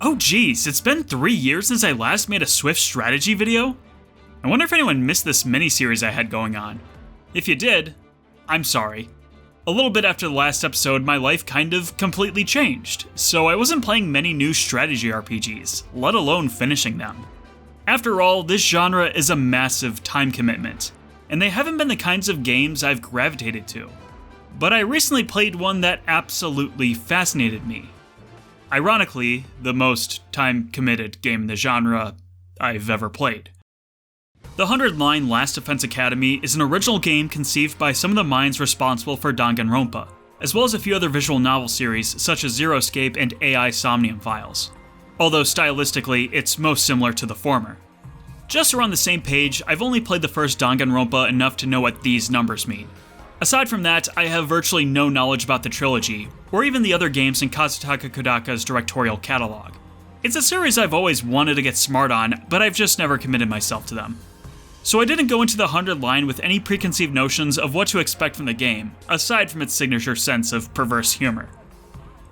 Oh geez, it's been 3 years since I last made a Swift strategy video? I wonder if anyone missed this mini-series I had going on. If you did, I'm sorry. A little bit after the last episode, my life kind of completely changed, so I wasn't playing many new strategy RPGs, let alone finishing them. After all, this genre is a massive time commitment, and they haven't been the kinds of games I've gravitated to. But I recently played one that absolutely fascinated me. Ironically, the most time-committed game in the genre I've ever played. The 100 Line Last Defense Academy is an original game conceived by some of the minds responsible for Danganronpa, as well as a few other visual novel series such as Zero Escape and AI Somnium Files, although stylistically it's most similar to the former. Just around the same page, I've only played the first Danganronpa enough to know what these numbers mean. Aside from that, I have virtually no knowledge about the trilogy, or even the other games in Kazutaka Kodaka's directorial catalog. It's a series I've always wanted to get smart on, but I've just never committed myself to them. So I didn't go into the 100 Line with any preconceived notions of what to expect from the game, aside from its signature sense of perverse humor.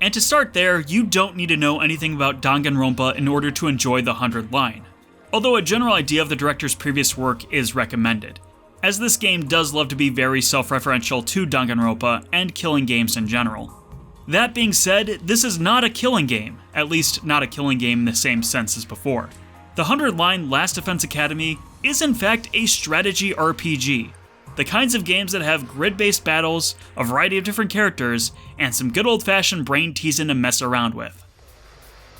And to start there, you don't need to know anything about Danganronpa in order to enjoy the 100 Line, although a general idea of the director's previous work is recommended, as this game does love to be very self-referential to Danganronpa and killing games in general. That being said, this is not a killing game, at least not a killing game in the same sense as before. The 100 Line Last Defense Academy is in fact a strategy RPG, the kinds of games that have grid-based battles, a variety of different characters, and some good old-fashioned brain teasing to mess around with.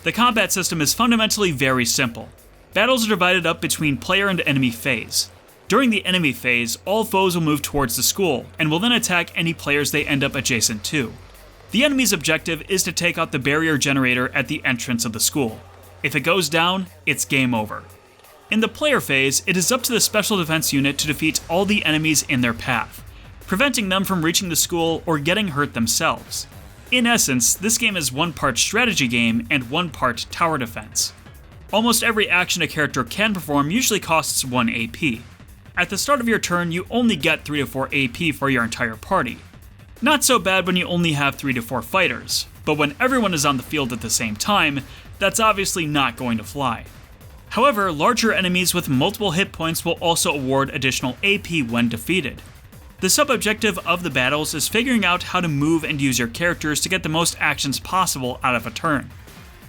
The combat system is fundamentally very simple. Battles are divided up between player and enemy phase. During the enemy phase, all foes will move towards the school, and will then attack any players they end up adjacent to. The enemy's objective is to take out the barrier generator at the entrance of the school. If it goes down, it's game over. In the player phase, it is up to the Special Defense Unit to defeat all the enemies in their path, preventing them from reaching the school or getting hurt themselves. In essence, this game is one part strategy game and one part tower defense. Almost every action a character can perform usually costs 1 AP. At the start of your turn, you only get 3 to 4 AP for your entire party. Not so bad when you only have 3 to 4 fighters, but when everyone is on the field at the same time, that's obviously not going to fly. However, larger enemies with multiple hit points will also award additional AP when defeated. The sub-objective of the battles is figuring out how to move and use your characters to get the most actions possible out of a turn.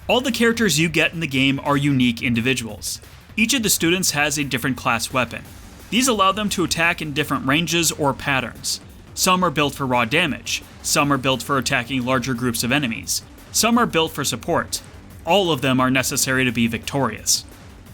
All the characters you get in the game are unique individuals. Each of the students has a different class weapon. These allow them to attack in different ranges or patterns. Some are built for raw damage, some are built for attacking larger groups of enemies, some are built for support. All of them are necessary to be victorious.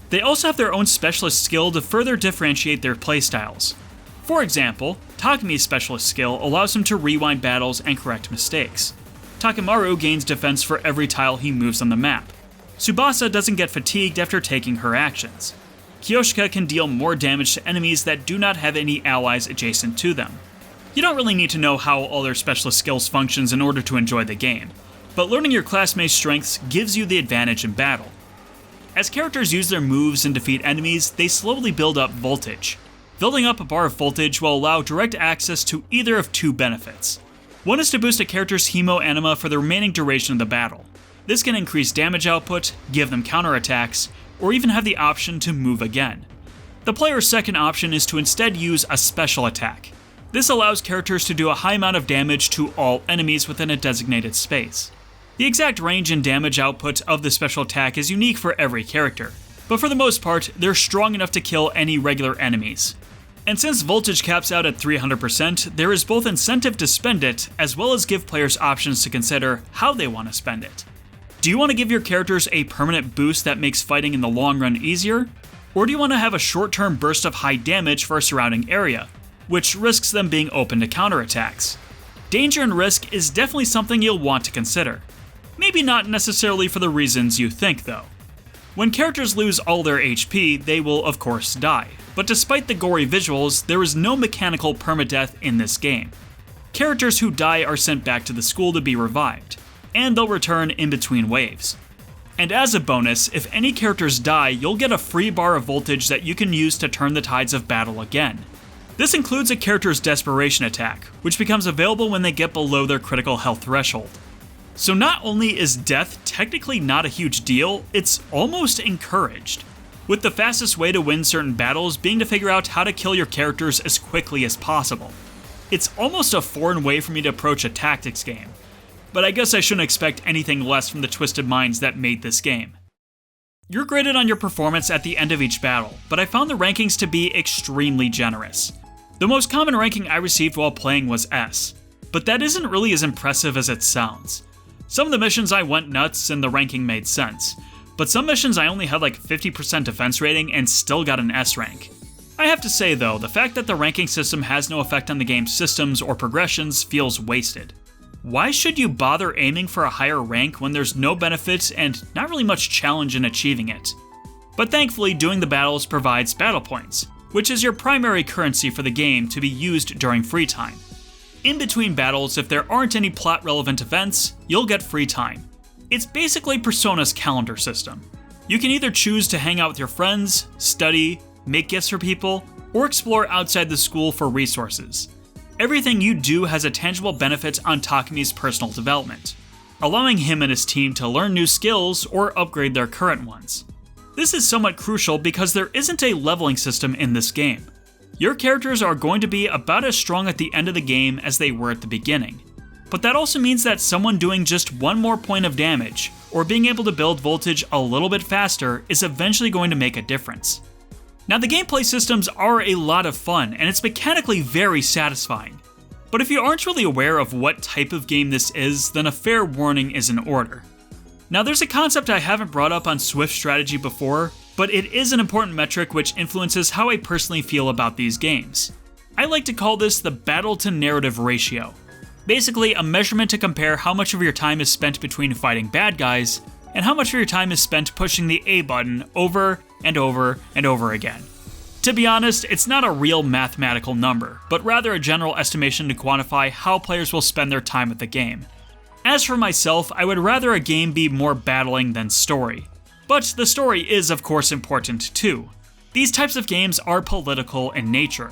They also have their own specialist skill to further differentiate their playstyles. For example, Takumi's specialist skill allows him to rewind battles and correct mistakes. Takemaru gains defense for every tile he moves on the map. Tsubasa doesn't get fatigued after taking her actions. Kiyoshika can deal more damage to enemies that do not have any allies adjacent to them. You don't really need to know how all their specialist skills functions in order to enjoy the game, but learning your classmates' strengths gives you the advantage in battle. As characters use their moves and defeat enemies, they slowly build up voltage. Building up a bar of voltage will allow direct access to either of two benefits. One is to boost a character's hemo-anima for the remaining duration of the battle. This can increase damage output, give them counterattacks, or even have the option to move again. The player's second option is to instead use a special attack. This allows characters to do a high amount of damage to all enemies within a designated space. The exact range and damage output of the special attack is unique for every character, but for the most part, they're strong enough to kill any regular enemies. And since voltage caps out at 300%, there is both incentive to spend it, as well as give players options to consider how they want to spend it. Do you want to give your characters a permanent boost that makes fighting in the long run easier? Or do you want to have a short-term burst of high damage for a surrounding area, which risks them being open to counterattacks? Danger and risk is definitely something you'll want to consider. Maybe not necessarily for the reasons you think, though. When characters lose all their HP, they will of course die, but despite the gory visuals, there is no mechanical permadeath in this game. Characters who die are sent back to the school to be revived, and they'll return in between waves. And as a bonus, if any characters die, you'll get a free bar of voltage that you can use to turn the tides of battle again. This includes a character's desperation attack, which becomes available when they get below their critical health threshold. So not only is death technically not a huge deal, it's almost encouraged, with the fastest way to win certain battles being to figure out how to kill your characters as quickly as possible. It's almost a foreign way for me to approach a tactics game, but I guess I shouldn't expect anything less from the twisted minds that made this game. You're graded on your performance at the end of each battle, but I found the rankings to be extremely generous. The most common ranking I received while playing was S, but that isn't really as impressive as it sounds. Some of the missions I went nuts and the ranking made sense, but some missions I only had like 50% defense rating and still got an S rank. I have to say though, the fact that the ranking system has no effect on the game's systems or progressions feels wasted. Why should you bother aiming for a higher rank when there's no benefit and not really much challenge in achieving it? But thankfully, doing the battles provides battle points, which is your primary currency for the game to be used during free time. In between battles, if there aren't any plot-relevant events, you'll get free time. It's basically Persona's calendar system. You can either choose to hang out with your friends, study, make gifts for people, or explore outside the school for resources. Everything you do has a tangible benefit on Takumi's personal development, allowing him and his team to learn new skills or upgrade their current ones. This is somewhat crucial because there isn't a leveling system in this game. Your characters are going to be about as strong at the end of the game as they were at the beginning. But that also means that someone doing just one more point of damage, or being able to build voltage a little bit faster, is eventually going to make a difference. Now the gameplay systems are a lot of fun, and it's mechanically very satisfying. But if you aren't really aware of what type of game this is, then a fair warning is in order. Now there's a concept I haven't brought up on Swift strategy before, but it is an important metric which influences how I personally feel about these games. I like to call this the battle to narrative ratio. Basically, a measurement to compare how much of your time is spent between fighting bad guys, and how much of your time is spent pushing the A button over and over and over again. To be honest, it's not a real mathematical number, but rather a general estimation to quantify how players will spend their time with the game. As for myself, I would rather a game be more battling than story. But the story is of course important too. These types of games are political in nature.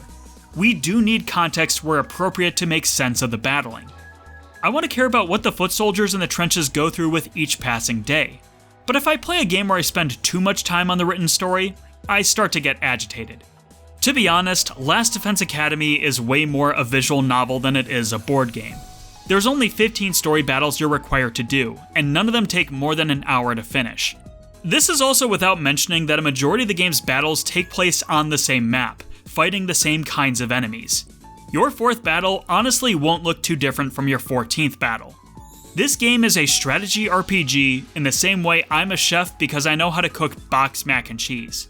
We do need context where appropriate to make sense of the battling. I want to care about what the foot soldiers in the trenches go through with each passing day. But if I play a game where I spend too much time on the written story, I start to get agitated. To be honest, Last Defense Academy is way more a visual novel than it is a board game. There's only 15 story battles you're required to do, and none of them take more than an hour to finish. This is also without mentioning that a majority of the game's battles take place on the same map, fighting the same kinds of enemies. Your 4th battle honestly won't look too different from your 14th battle. This game is a strategy RPG in the same way I'm a chef because I know how to cook boxed mac and cheese.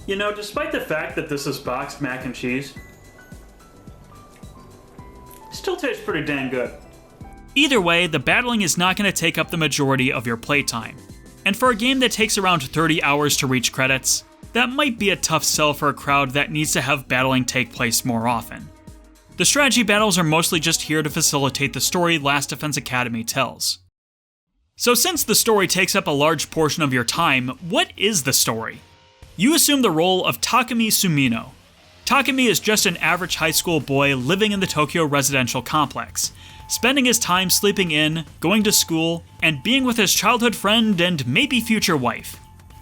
You know, despite the fact that this is boxed mac and cheese, it still tastes pretty dang good. Either way, the battling is not going to take up the majority of your playtime. And for a game that takes around 30 hours to reach credits, that might be a tough sell for a crowd that needs to have battling take place more often. The strategy battles are mostly just here to facilitate the story Last Defense Academy tells. So since the story takes up a large portion of your time, what is the story? You assume the role of Takumi Sumino. Takumi is just an average high school boy living in the Tokyo residential complex, spending his time sleeping in, going to school, and being with his childhood friend and maybe future wife.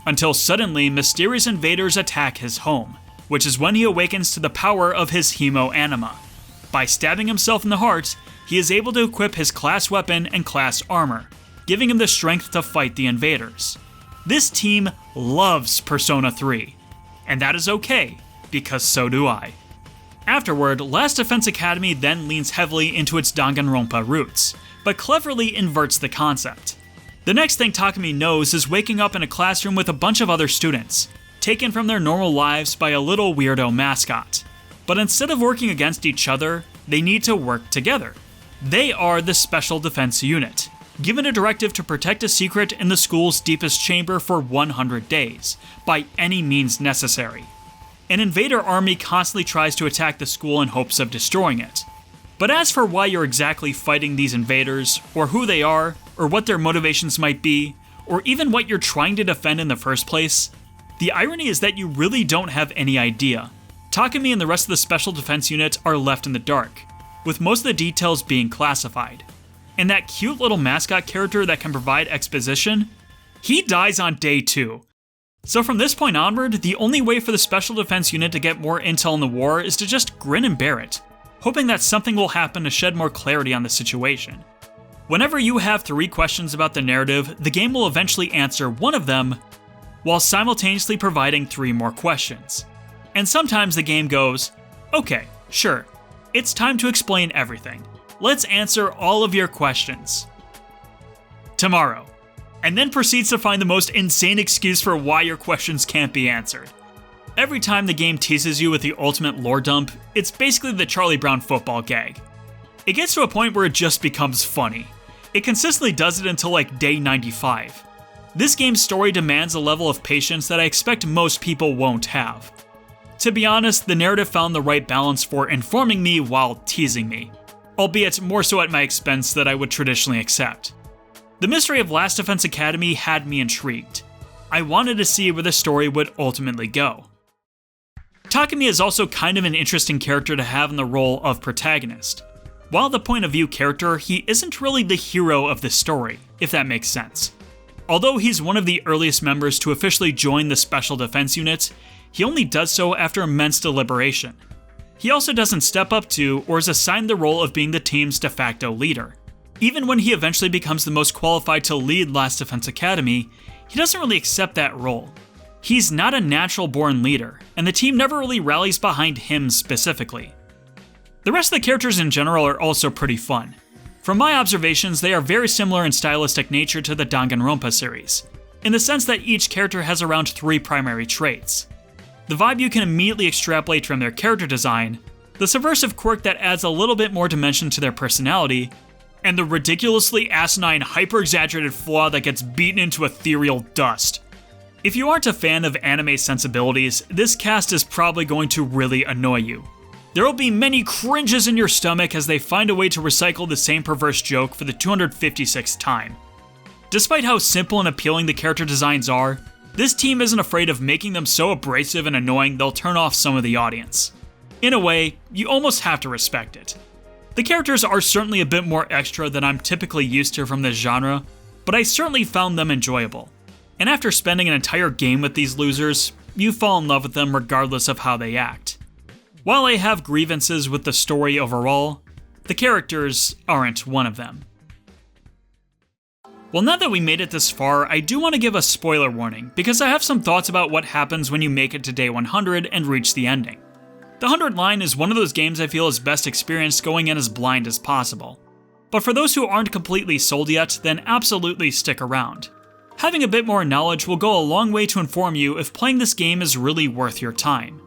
Until suddenly, mysterious invaders attack his home, which is when he awakens to the power of his hemo anima. By stabbing himself in the heart, he is able to equip his class weapon and class armor, giving him the strength to fight the invaders. This team loves Persona 3, and that is okay, because so do I. Afterward, Last Defense Academy then leans heavily into its Danganronpa roots, but cleverly inverts the concept. The next thing Takumi knows is waking up in a classroom with a bunch of other students, taken from their normal lives by a little weirdo mascot. But instead of working against each other, they need to work together. They are the Special Defense Unit, given a directive to protect a secret in the school's deepest chamber for 100 days, by any means necessary. An invader army constantly tries to attack the school in hopes of destroying it. But as for why you're exactly fighting these invaders, or who they are, or what their motivations might be, or even what you're trying to defend in the first place, the irony is that you really don't have any idea. Takumi and the rest of the Special Defense Unit are left in the dark, with most of the details being classified. And that cute little mascot character that can provide exposition, he dies on day 2. So from this point onward, the only way for the Special Defense Unit to get more intel in the war is to just grin and bear it, hoping that something will happen to shed more clarity on the situation. Whenever you have 3 questions about the narrative, the game will eventually answer one of them, while simultaneously providing 3 more questions. And sometimes the game goes, okay, sure, it's time to explain everything. Let's answer all of your questions tomorrow. And then proceeds to find the most insane excuse for why your questions can't be answered. Every time the game teases you with the ultimate lore dump, it's basically the Charlie Brown football gag. It gets to a point where it just becomes funny. It consistently does it until like day 95. This game's story demands a level of patience that I expect most people won't have. To be honest, the narrative found the right balance for informing me while teasing me, albeit more so at my expense than I would traditionally accept. The mystery of Last Defense Academy had me intrigued. I wanted to see where the story would ultimately go. Takumi is also kind of an interesting character to have in the role of protagonist. While the point of view character, he isn't really the hero of the story, if that makes sense. Although he's one of the earliest members to officially join the Special Defense Unit, he only does so after immense deliberation. He also doesn't step up to or is assigned the role of being the team's de facto leader. Even when he eventually becomes the most qualified to lead Last Defense Academy, he doesn't really accept that role. He's not a natural-born leader, and the team never really rallies behind him specifically. The rest of the characters in general are also pretty fun. From my observations, they are very similar in stylistic nature to the Danganronpa series, in the sense that each character has around 3 primary traits. The vibe you can immediately extrapolate from their character design, the subversive quirk that adds a little bit more dimension to their personality, and the ridiculously asinine, hyper-exaggerated flaw that gets beaten into ethereal dust. If you aren't a fan of anime sensibilities, this cast is probably going to really annoy you. There will be many cringes in your stomach as they find a way to recycle the same perverse joke for the 256th time. Despite how simple and appealing the character designs are, this team isn't afraid of making them so abrasive and annoying they'll turn off some of the audience. In a way, you almost have to respect it. The characters are certainly a bit more extra than I'm typically used to from this genre, but I certainly found them enjoyable. And after spending an entire game with these losers, you fall in love with them regardless of how they act. While I have grievances with the story overall, the characters aren't one of them. Well, now that we made it this far, I do want to give a spoiler warning, because I have some thoughts about what happens when you make it to day 100 and reach the ending. The 100 line is one of those games I feel is best experienced going in as blind as possible. But for those who aren't completely sold yet, then absolutely stick around. Having a bit more knowledge will go a long way to inform you if playing this game is really worth your time.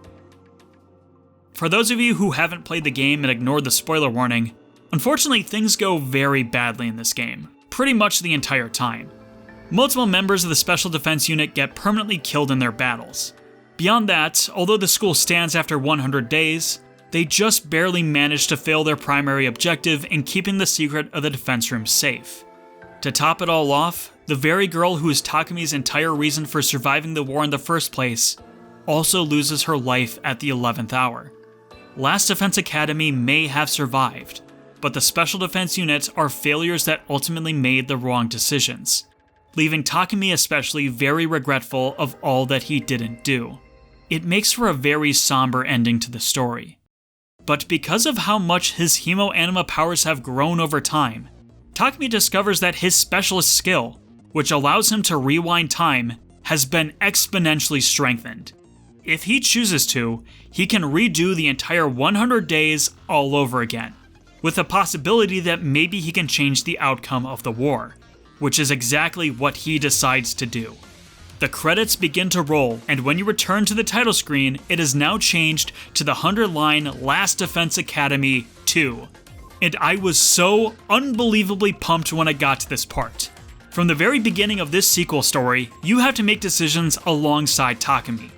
For those of you who haven't played the game and ignored the spoiler warning, unfortunately things go very badly in this game, pretty much the entire time. Multiple members of the Special Defense Unit get permanently killed in their battles. Beyond that, although the school stands after 100 days, they just barely manage to fail their primary objective in keeping the secret of the defense room safe. To top it all off, the very girl who is Takumi's entire reason for surviving the war in the first place also loses her life at the 11th hour. Last Defense Academy may have survived, but the Special Defense Units are failures that ultimately made the wrong decisions, leaving Takumi especially very regretful of all that he didn't do. It makes for a very somber ending to the story. But because of how much his hemo-anima powers have grown over time, Takumi discovers that his specialist skill, which allows him to rewind time, has been exponentially strengthened. If he chooses to, he can redo the entire 100 days all over again, with the possibility that maybe he can change the outcome of the war, which is exactly what he decides to do. The credits begin to roll, and when you return to the title screen, it is now changed to the 100-line Last Defense Academy 2. And I was so unbelievably pumped when I got to this part. From the very beginning of this sequel story, you have to make decisions alongside Takumi.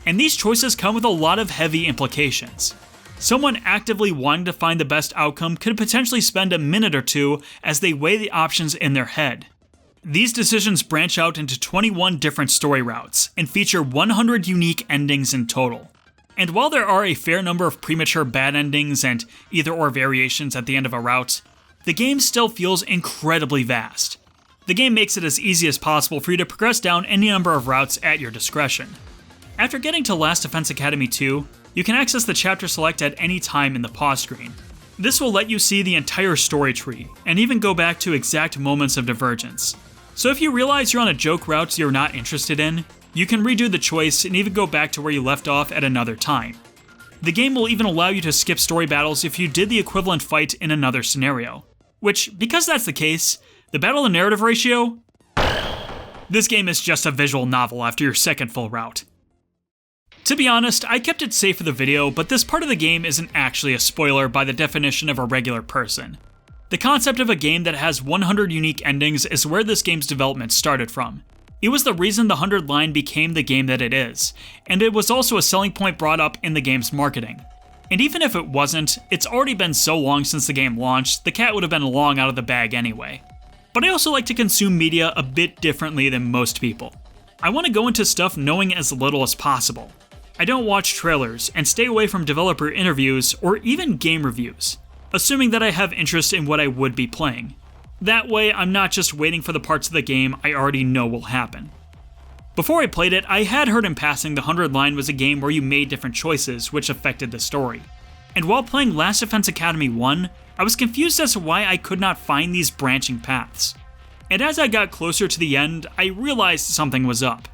And these choices come with a lot of heavy implications. Someone actively wanting to find the best outcome could potentially spend a minute or two as they weigh the options in their head. These decisions branch out into 21 different story routes, and feature 100 unique endings in total. And while there are a fair number of premature bad endings and either-or variations at the end of a route, the game still feels incredibly vast. The game makes it as easy as possible for you to progress down any number of routes at your discretion. After getting to Last Defense Academy 2, you can access the chapter select at any time in the pause screen. This will let you see the entire story tree, and even go back to exact moments of divergence. So if you realize you're on a joke route you're not interested in, you can redo the choice and even go back to where you left off at another time. The game will even allow you to skip story battles if you did the equivalent fight in another scenario. Which, because that's the case, the battle to narrative ratio? This game is just a visual novel after your second full route. To be honest, I kept it safe for the video, but this part of the game isn't actually a spoiler by the definition of a regular person. The concept of a game that has 100 unique endings is where this game's development started from. It was the reason the 100 line became the game that it is, and it was also a selling point brought up in the game's marketing. And even if it wasn't, it's already been so long since the game launched, the cat would have been long out of the bag anyway. But I also like to consume media a bit differently than most people. I want to go into stuff knowing as little as possible. I don't watch trailers and stay away from developer interviews or even game reviews, assuming that I have interest in what I would be playing. That way, I'm not just waiting for the parts of the game I already know will happen. Before I played it, I had heard in passing the 100 line was a game where you made different choices which affected the story. And while playing Last Defense Academy 1, I was confused as to why I could not find these branching paths. And as I got closer to the end, I realized something was up.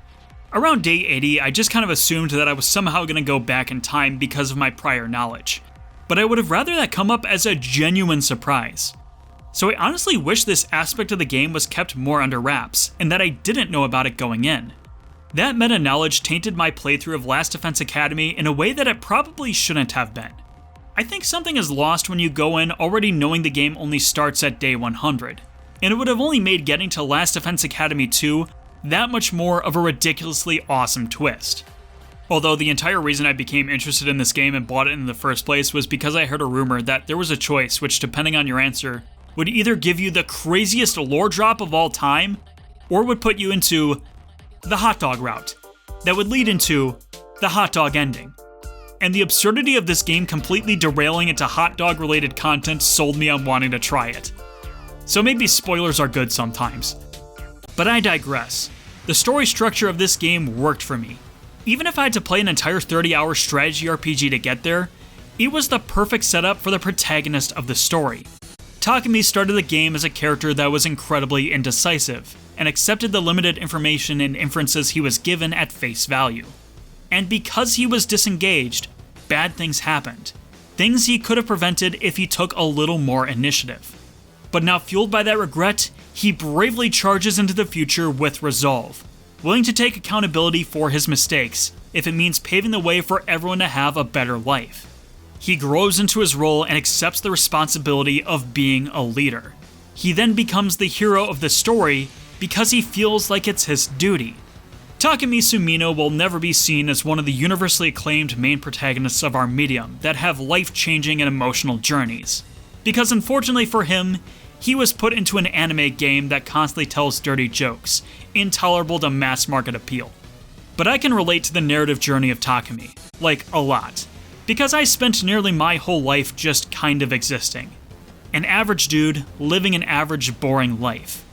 Around day 80, I just kind of assumed that I was somehow going to go back in time because of my prior knowledge. But I would have rather that come up as a genuine surprise. So I honestly wish this aspect of the game was kept more under wraps, and that I didn't know about it going in. That meta-knowledge tainted my playthrough of Last Defense Academy in a way that it probably shouldn't have been. I think something is lost when you go in already knowing the game only starts at day 100, and it would have only made getting to Last Defense Academy 2 that much more of a ridiculously awesome twist. Although the entire reason I became interested in this game and bought it in the first place was because I heard a rumor that there was a choice which, depending on your answer, would either give you the craziest lore drop of all time, or would put you into the hot dog route, that would lead into the hot dog ending. And the absurdity of this game completely derailing into hot dog related content sold me on wanting to try it. So maybe spoilers are good sometimes. But I digress. The story structure of this game worked for me. Even if I had to play an entire 30-hour strategy RPG to get there, it was the perfect setup for the protagonist of the story. Takumi started the game as a character that was incredibly indecisive, and accepted the limited information and inferences he was given at face value. And because he was disengaged, bad things happened. Things he could have prevented if he took a little more initiative. But now fueled by that regret, he bravely charges into the future with resolve, willing to take accountability for his mistakes if it means paving the way for everyone to have a better life. He grows into his role and accepts the responsibility of being a leader. He then becomes the hero of the story because he feels like it's his duty. Takumi Sumino will never be seen as one of the universally acclaimed main protagonists of our medium that have life-changing and emotional journeys. Because unfortunately for him, he was put into an anime game that constantly tells dirty jokes, intolerable to mass market appeal. But I can relate to the narrative journey of Takumi, like a lot, because I spent nearly my whole life just kind of existing. An average dude living an average boring life.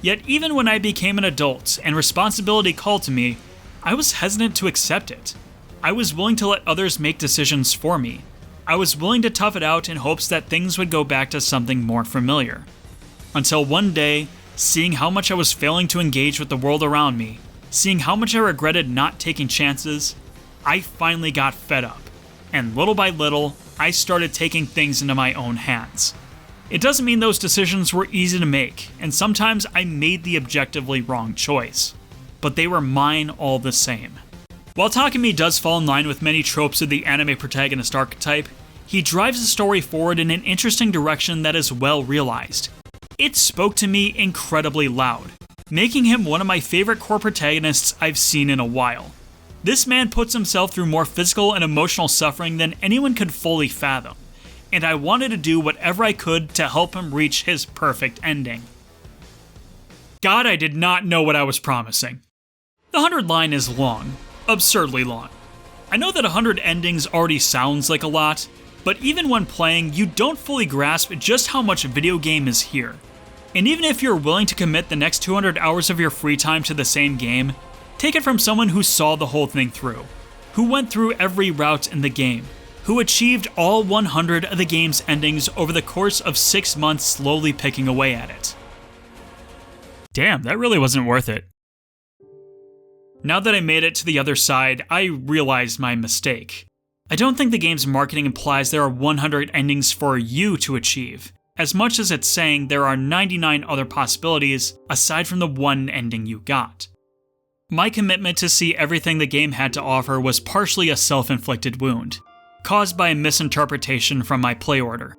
Yet even when I became an adult and responsibility called to me, I was hesitant to accept it. I was willing to let others make decisions for me. I was willing to tough it out in hopes that things would go back to something more familiar. Until one day, seeing how much I was failing to engage with the world around me, seeing how much I regretted not taking chances, I finally got fed up. And little by little, I started taking things into my own hands. It doesn't mean those decisions were easy to make, and sometimes I made the objectively wrong choice. But they were mine all the same. While Takumi does fall in line with many tropes of the anime protagonist archetype, he drives the story forward in an interesting direction that is well realized. It spoke to me incredibly loud, making him one of my favorite core protagonists I've seen in a while. This man puts himself through more physical and emotional suffering than anyone could fully fathom, and I wanted to do whatever I could to help him reach his perfect ending. God, I did not know what I was promising. The 100 line is long, absurdly long. I know that 100 endings already sounds like a lot, But even when playing, you don't fully grasp just how much video game is here. And even if you're willing to commit the next 200 hours of your free time to the same game, take it from someone who saw the whole thing through, who went through every route in the game, who achieved all 100 of the game's endings over the course of 6 months slowly picking away at it. Damn, that really wasn't worth it. Now that I made it to the other side, I realized my mistake. I don't think the game's marketing implies there are 100 endings for you to achieve, as much as it's saying there are 99 other possibilities aside from the one ending you got. My commitment to see everything the game had to offer was partially a self-inflicted wound, caused by a misinterpretation from my play order.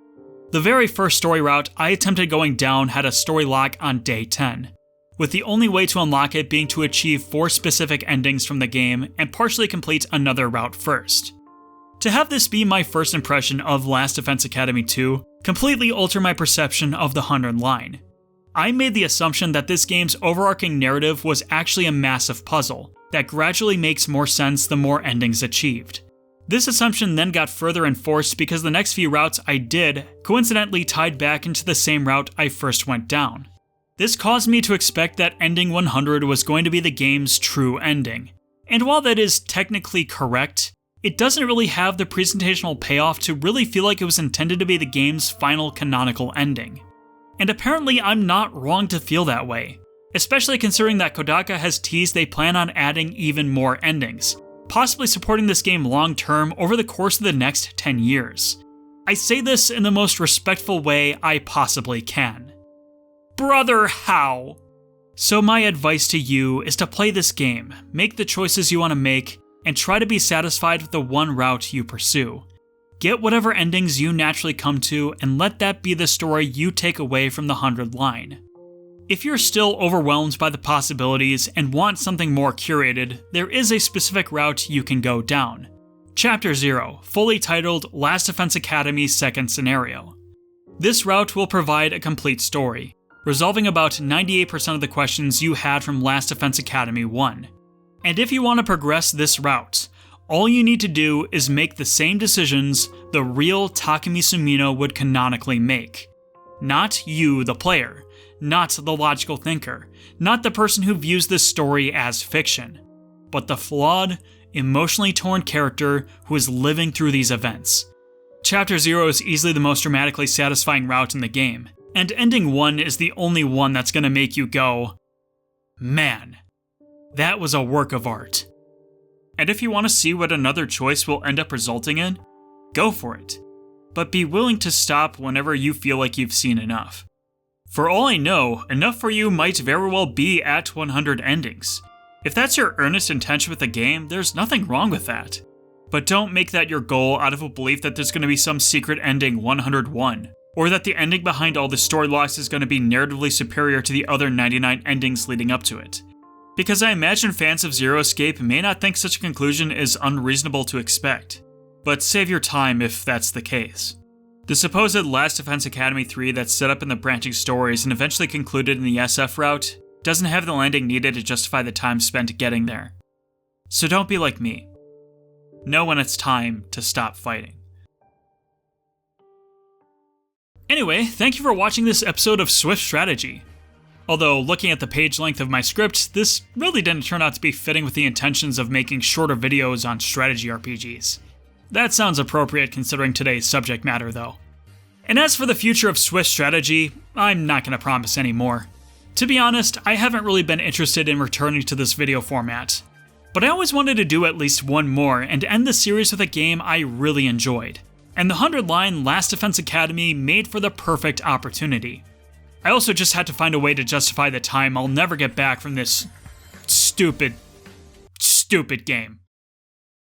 The very first story route I attempted going down had a story lock on day 10, with the only way to unlock it being to achieve 4 specific endings from the game and partially complete another route first. To have this be my first impression of Last Defense Academy 2 completely altered my perception of the 100 line. I made the assumption that this game's overarching narrative was actually a massive puzzle that gradually makes more sense the more endings achieved. This assumption then got further enforced because the next few routes I did coincidentally tied back into the same route I first went down. This caused me to expect that ending 100 was going to be the game's true ending. And while that is technically correct, it doesn't really have the presentational payoff to really feel like it was intended to be the game's final canonical ending. And apparently I'm not wrong to feel that way, especially considering that Kodaka has teased they plan on adding even more endings, possibly supporting this game long term over the course of the next 10 years. I say this in the most respectful way I possibly can. Brother, how? So my advice to you is to play this game, make the choices you want to make, and try to be satisfied with the one route you pursue. Get whatever endings you naturally come to, and let that be the story you take away from the 100 line. If you're still overwhelmed by the possibilities and want something more curated, there is a specific route you can go down. Chapter 0, fully titled Last Defense Academy Second Scenario. This route will provide a complete story, resolving about 98% of the questions you had from Last Defense Academy 1. And if you want to progress this route, all you need to do is make the same decisions the real Takumi Sumino would canonically make. Not you, the player, not the logical thinker, not the person who views this story as fiction, but the flawed, emotionally torn character who is living through these events. Chapter 0 is easily the most dramatically satisfying route in the game, and ending 1 is the only one that's gonna make you go, man, that was a work of art. And if you want to see what another choice will end up resulting in, go for it. But be willing to stop whenever you feel like you've seen enough. For all I know, enough for you might very well be at 100 endings. If that's your earnest intention with the game, there's nothing wrong with that. But don't make that your goal out of a belief that there's going to be some secret ending 101, or that the ending behind all the story locks is going to be narratively superior to the other 99 endings leading up to it. Because I imagine fans of Zero Escape may not think such a conclusion is unreasonable to expect, but save your time if that's the case. The supposed Last Defense Academy 3 that's set up in the branching stories and eventually concluded in the SF route doesn't have the landing needed to justify the time spent getting there. So don't be like me. Know when it's time to stop fighting. Anyway, thank you for watching this episode of Swift Strategy. Although, looking at the page length of my script, this really didn't turn out to be fitting with the intentions of making shorter videos on strategy RPGs. That sounds appropriate considering today's subject matter, though. And as for the future of Swift Strategy, I'm not going to promise any more. To be honest, I haven't really been interested in returning to this video format. But I always wanted to do at least one more and end the series with a game I really enjoyed. And the 100-line Last Defense Academy made for the perfect opportunity. I also just had to find a way to justify the time I'll never get back from this stupid game.